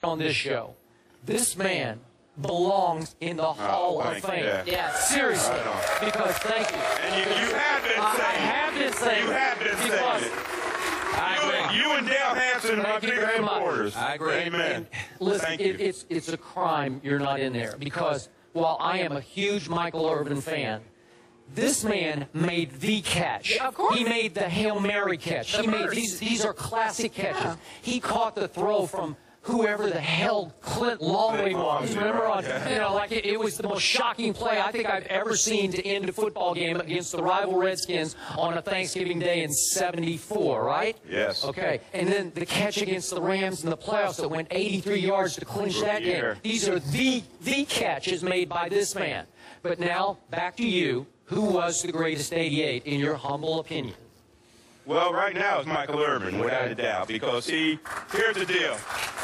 on this show. This man belongs in the Hall of Fame. Yeah. Seriously. Because, thank you. And you have been saying I have been saying You have been saying it. I agree. You and Dale Hansen are big supporters. I agree. Amen. Listen, it's a crime you're not in there because while I am a huge Michael Irvin fan, this man made the catch. Yeah, of course. He made the Hail Mary catch. He made these are classic catches. Yeah. He caught the throw from whoever the hell Clint Longley was. Remember, like it was the most shocking play I think I've ever seen to end a football game against the rival Redskins on a Thanksgiving Day in '74, right? Yes. Okay, and then the catch against the Rams in the playoffs that went 83 yards to clinch that game. These are the catches made by this man. But now, back to you. Who was the greatest 88 in your humble opinion? Well, right now it's Michael Irvin, without a doubt, because here's the deal.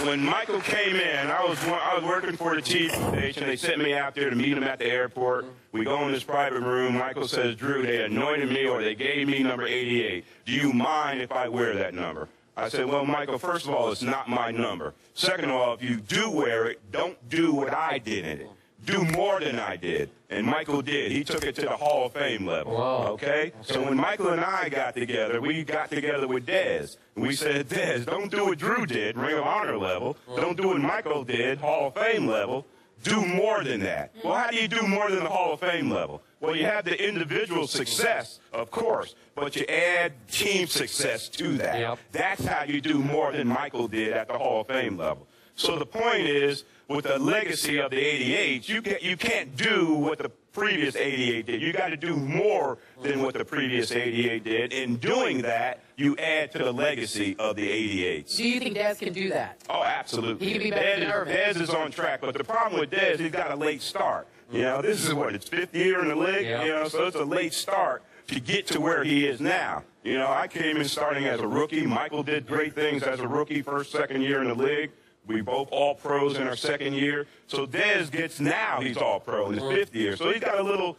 When Michael came in, I was working for the TV station. They sent me out there to meet him at the airport. We go in this private room. Michael says, Drew, they anointed me or they gave me number 88. Do you mind if I wear that number? I said, well, Michael, first of all, it's not my number. Second of all, if you do wear it, don't do what I did in it. Do more than I did. And Michael did. He took it to the Hall of Fame level. Wow. Okay? So when Michael and I got together, we got together with Dez. And we said, Dez, don't do what Drew did, Ring of Honor level. Don't do what Michael did, Hall of Fame level. Do more than that. Well, how do you do more than the Hall of Fame level? Well, you have the individual success, of course, but you add team success to that. Yep. That's how you do more than Michael did at the Hall of Fame level. So the point is, with the legacy of the 88, you can't do what the previous 88 did. You got to do more than what the previous 88 did. In doing that, you add to the legacy of the 88s. Do you think Dez can do that? Oh, absolutely. He can be better than Irvin. Dez is on track, but the problem with Dez, he's got a late start. You know, this is what, his 5th year in the league, Yeah. you know, so it's a late start to get to where he is now. You know, I came in starting as a rookie. Michael did great things as a rookie, first, second year in the league. We both all pros in our second year. So Dez gets now he's all pro in his 5th year. So he's got a little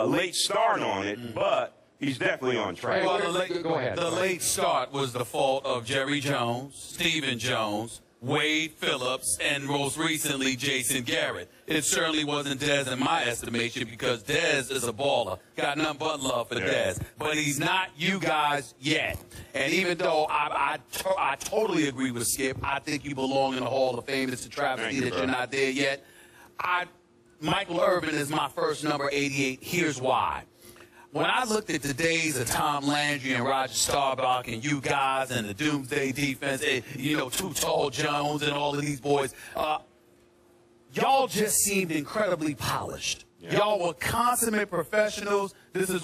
late start on it, but he's definitely on track. Hey, Well, go ahead. The late start was the fault of Jerry Jones, Stephen Jones, Wade Phillips, and most recently Jason Garrett. It certainly wasn't Dez in my estimation because Dez is a baller. Got nothing but love for Dez. But he's not you guys yet. And even though I totally agree with Skip, I think you belong in the Hall of Fame. It's a travesty that you're not there yet. Michael Irvin is my first number 88. Here's why. When I looked at the days of Tom Landry and Roger Staubach and you guys and the Doomsday Defense, you know, Too Tall Jones and all of these boys, y'all just seemed incredibly polished. Y'all were consummate professionals. This is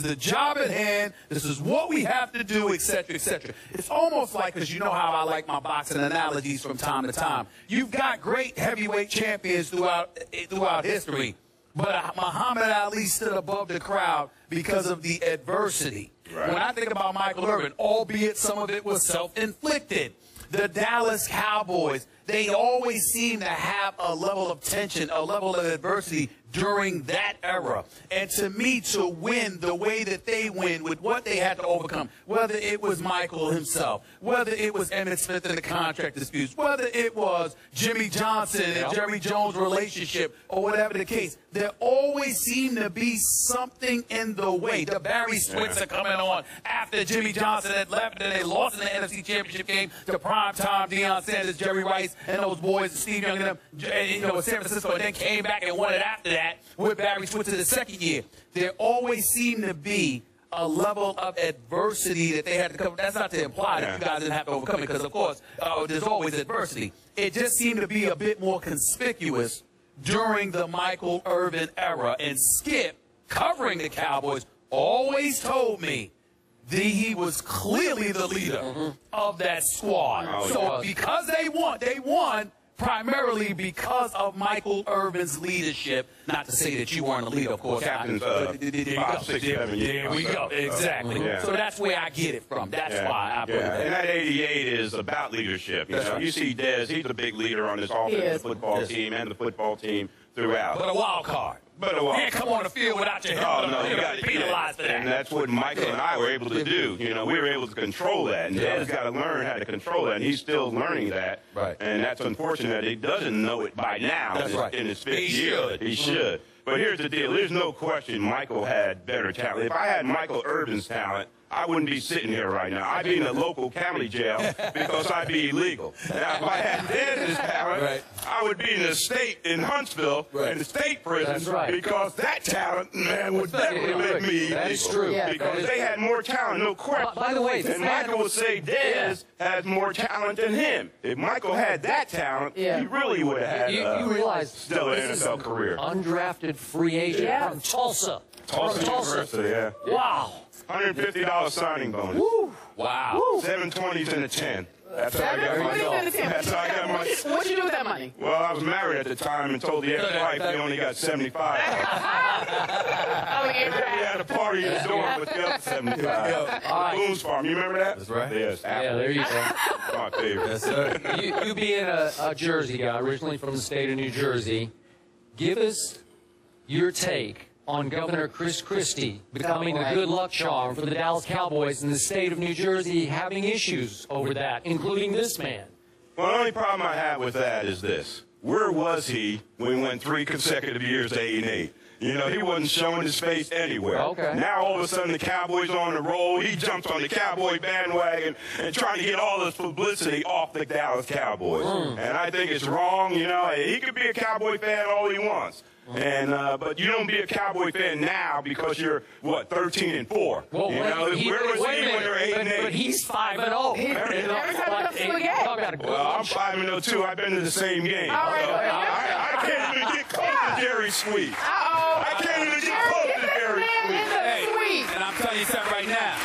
the job at hand. This is what we have to do, etc., etc. It's almost like, because you know how I like my boxing analogies from time to time. You've got great heavyweight champions throughout history. But Muhammad Ali stood above the crowd because of the adversity. Right. When I think about Michael Irvin, albeit some of it was self-inflicted, the Dallas Cowboys, they always seem to have a level of tension, a level of adversity during that era. And to me, to win the way that they win with what they had to overcome, whether it was Michael himself, whether it was Emmitt Smith and the contract disputes, whether it was Jimmy Johnson and Jerry Jones' relationship, or whatever the case, there always seemed to be something in the way. The Barry Switzer coming on after Jimmy Johnson had left and they lost in the NFC Championship game to primetime Deion Sanders, Jerry Rice, and those boys, Steve Young and them, you know, San Francisco, and then came back and won it after that with Barry Switzer the second year. There always seemed to be a level of adversity that they had to cover. That's not to imply that you guys didn't have to overcome it, because, of course, there's always adversity. It just seemed to be a bit more conspicuous during the Michael Irvin era. And Skip, covering the Cowboys, always told me that he was clearly the leader of that squad. So because they won primarily because of Michael Irvin's leadership. Not to say that you weren't a leader, of course. Captain's 5, 6, 7 years. There we go. Exactly. So that's where I get it from. That's why I put it there. And that 88 is about leadership. You know, you see Dez, he's a big leader on this offensive football team and the football team. throughout. But a wild card. But a wild You can't come on the field without your Oh, helmet. no, You're you going got to be penalized for that. And that's what Michael and I were able to do. You know, we were able to control that. And Dad's got to learn how to control that. And he's still learning that. Right. And that's unfortunate that he doesn't know it by now. That's right. In his fifth He year. should. He should. But here's the deal. There's no question Michael had better talent. If I had Michael Irvin's talent, I wouldn't be sitting here right now. I'd be in the local county jail because I'd be illegal. Now, if I had Dennis' talent, Right. I would be in the state in Huntsville, Right. in the state prison, That's right. because that talent, man, would never make me illegal. That is true. Yeah, Because they had more talent, no question. By the way, this and man- Michael would say Dez has more talent than him. If Michael had that talent, Yeah. he really would have had You realize still an this is NFL an career. undrafted free agent Yeah. from Tulsa. Tulsa From Tulsa. University, yeah. Wow. $150 signing bonus. Wow. 720s and a 10. That's how I got my 720s and a 10. That's how I got my. What'd you do with that money? Well, I was married at the time and told the ex-wife they only got 75. Oh, We had a party in the dorm with the other 75. Boone's Farm, you remember that? That's right. Yes. Yeah, there you go. My favorite. Yes, sir. You being a Jersey guy, originally from the state of New Jersey, give us your take on Governor Chris Christie becoming a good luck charm for the Dallas Cowboys and the state of New Jersey having issues over that, including this man. Well, the only problem I have with that is this. Where was he when we went 3 consecutive years to 8-8? You know, he wasn't showing his face anywhere. Okay. Now, all of a sudden, the Cowboys on the roll. He jumps on the Cowboy bandwagon and trying to get all this publicity off the Dallas Cowboys. And I think it's wrong. You know, he could be a Cowboy fan all he wants. And but you don't be a Cowboy fan now because you're what 13-4. Well, you know, where was he when they're 8-8? But he's 5-0. Every time it comes to the game. Well, I'm 5-0 too. I've been to the same game. All right. I can't even get close to Jerry Sweet. Uh-oh. I can't even get close to Jerry Sweet. Sweet. And I'm telling you something right now.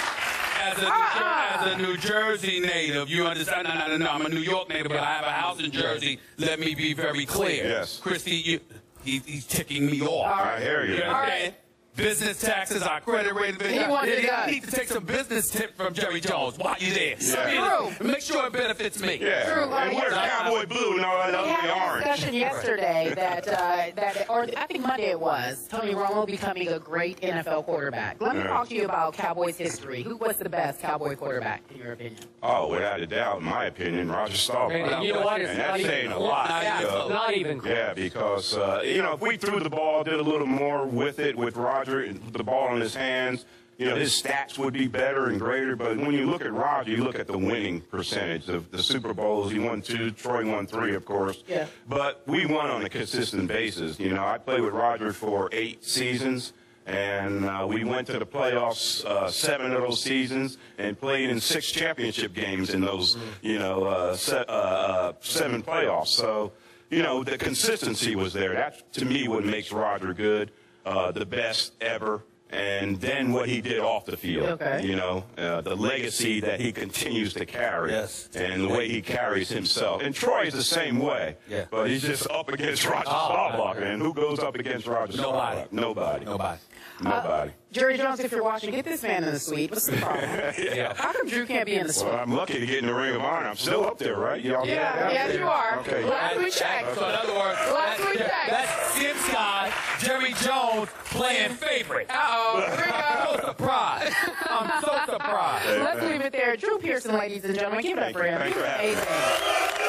As a New Jersey native, you understand? No, I'm a New York native, but I have a house in Jersey. Let me be very clear. Yes. Christy, he's ticking me off. I hear you. You All right. understand? Business taxes, our credit rating. He wants it done. need to take some business tip from Jerry Jones while you're there. Yeah. True. Make sure it benefits me. Yeah. True. And we're Cowboy Blue and all that We ugly had a orange. discussion yesterday or I think Monday it was, Tony Romo becoming a great NFL quarterback. Let me talk to you about Cowboys history. Who was the best Cowboy quarterback, in your opinion? Oh, without a doubt, in my opinion, Roger Staubach. And you know what? It's And not that's even saying a close. lot. Yeah, you know. it's not even close. Yeah, because, you know, if we threw the ball, did a little more with it with Roger, and put the ball in his hands, you know, his stats would be better and greater. But when you look at Roger, you look at the winning percentage of the Super Bowls. He won 2, Troy won 3, of course. Yeah. But we won on a consistent basis. You know, I played with Roger for 8 seasons. And we went to the playoffs 7 of those seasons and played in 6 championship games in those, you know, 7 playoffs. So, you know, the consistency was there. That, to me, what makes Roger good, the best ever. And then what he did off the field, Okay. you know, the legacy that he continues to carry, Yes. and the way he carries himself. And Troy's the same way, Yeah. but he's just up against Roger Staubach. And who goes up against Roger Staubach? Nobody. Nobody. Jerry Jones, if you're watching, get this man in the suite. What's the problem? Yeah. How come Drew can't be in the suite? Well, I'm lucky to get in the Ring of Honor. I'm still up there, right? Y'all Yeah, yes, you are. Okay. Last we checked. So in other words, Last we checked. that's Skip's guy, Jerry Jones, playing favorite. Uh-oh. Here we go. So surprised. I'm so surprised. Let's leave it there. Drew Pearson, ladies and gentlemen. Give it up for him. Thanks for having me. Amazing.